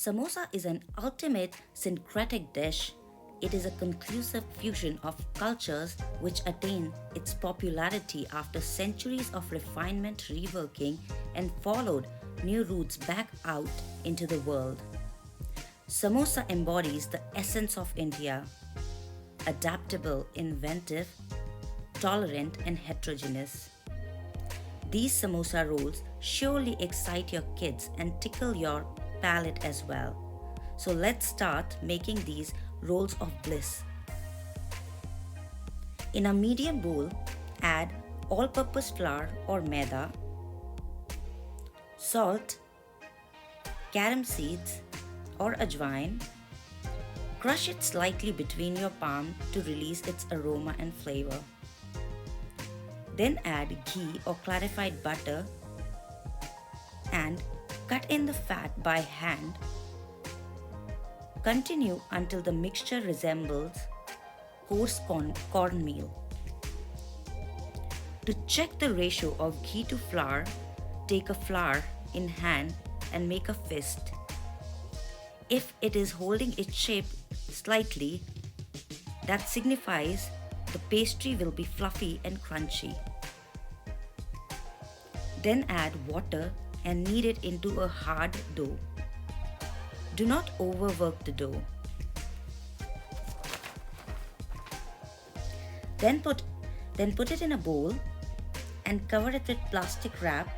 Samosa is an ultimate syncretic dish. It is a conclusive fusion of cultures which attained its popularity after centuries of refinement, reworking, and followed new routes back out into the world. Samosa embodies the essence of India: adaptable, inventive, tolerant, and heterogeneous. These samosa rolls surely excite your kids and tickle your palate as well. So let's start making these rolls of bliss. In a medium bowl, add all-purpose flour or maida, salt, carom seeds or ajwain. Crush it slightly between your palm to release its aroma and flavor. Then add ghee or clarified butter and cut in the fat by hand. Continue until the mixture resembles coarse cornmeal. To check the ratio of ghee to flour, take a flour in hand and make a fist. If it is holding its shape slightly, that signifies the pastry will be fluffy and crunchy. Then add water and knead it into a hard dough. Do not overwork the dough. Then put it in a bowl and cover it with plastic wrap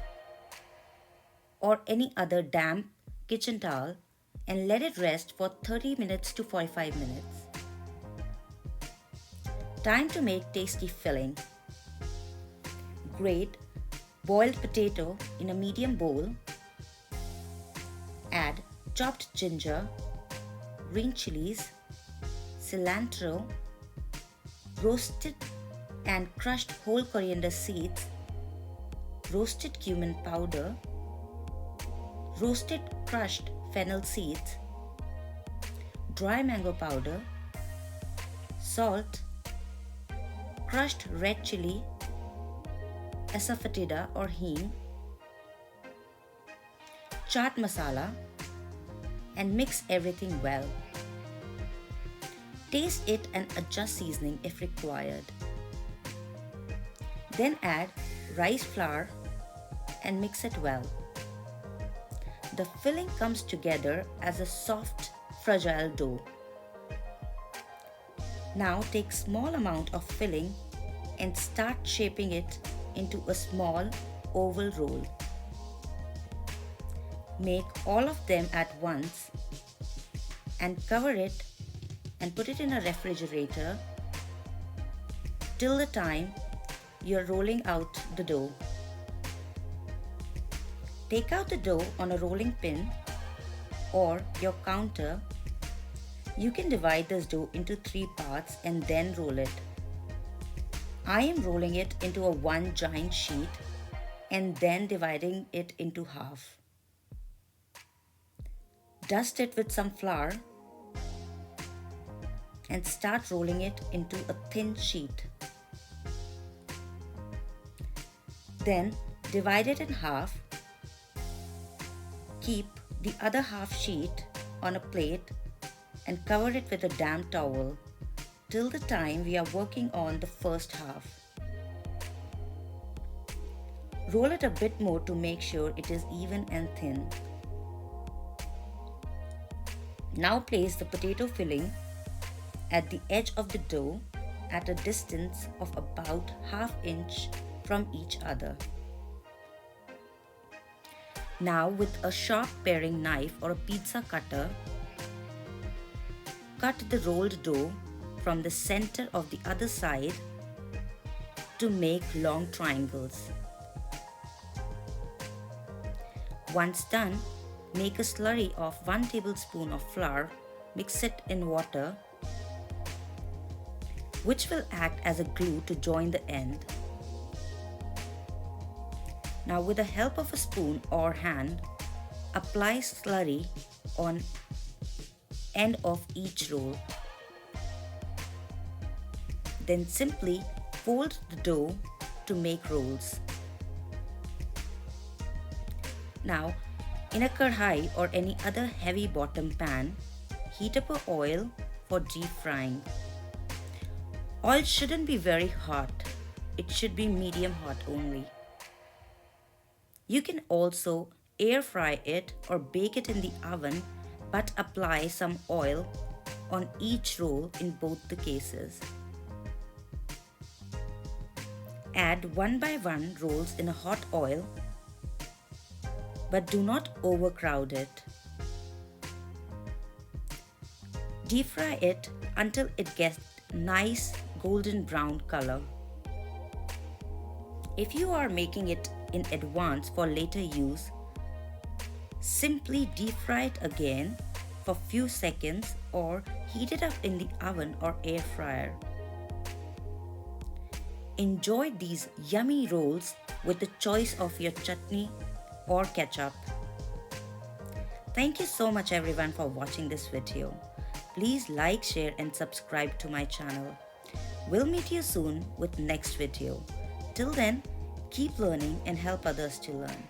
or any other damp kitchen towel and let it rest for 30 minutes to 45 minutes. Time to make tasty filling. Grate boiled potato in a medium bowl. Add chopped ginger, green chilies, cilantro, roasted and crushed whole coriander seeds, roasted cumin powder, roasted crushed fennel seeds, dry mango powder, salt, crushed red chilli, asafoetida or hing, chaat masala, and mix everything well. Taste it and adjust seasoning if required. Then add rice flour and mix it well. The filling comes together as a soft, fragile dough. Now take small amount of filling and start shaping it into a small oval roll. Make all of them at once and cover it and put it in a refrigerator till the time you are rolling out the dough. Take out the dough on a rolling pin or your counter. You can divide this dough into 3 parts and then roll it. I am rolling it into a one giant sheet and then dividing it into half. Dust it with some flour and start rolling it into a thin sheet. Then divide it in half. Keep the other half sheet on a plate and cover it with a damp towel till the time we are working on the first half. Roll it a bit more to make sure it is even and thin. Now place the potato filling at the edge of the dough at a distance of about ½ inch from each other. Now with a sharp paring knife or a pizza cutter, cut the rolled dough from the center of the other side to make long triangles. Once done, make a slurry of 1 tablespoon of flour, mix it in water, which will act as a glue to join the end. Now with the help of a spoon or hand, apply slurry on end of each roll. Then simply fold the dough to make rolls. Now In a kadhai or any other heavy bottom pan, heat up a oil for deep frying. Oil shouldn't be very hot. It should be medium hot only. You can also air fry it or bake it in the oven, but apply some oil on each roll in both the cases. Add one by one rolls in a hot oil, but do not overcrowd it. Deep fry it until it gets nice golden brown color. If you are making it in advance for later use, simply deep fry it again for few seconds or heat it up in the oven or air fryer. Enjoy these yummy rolls with the choice of your chutney or ketchup. Thank you so much everyone for watching this video. Please like, share and subscribe to my channel. We'll meet you soon with next video. Till then, keep learning and help others to learn.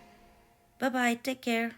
Bye bye, take care.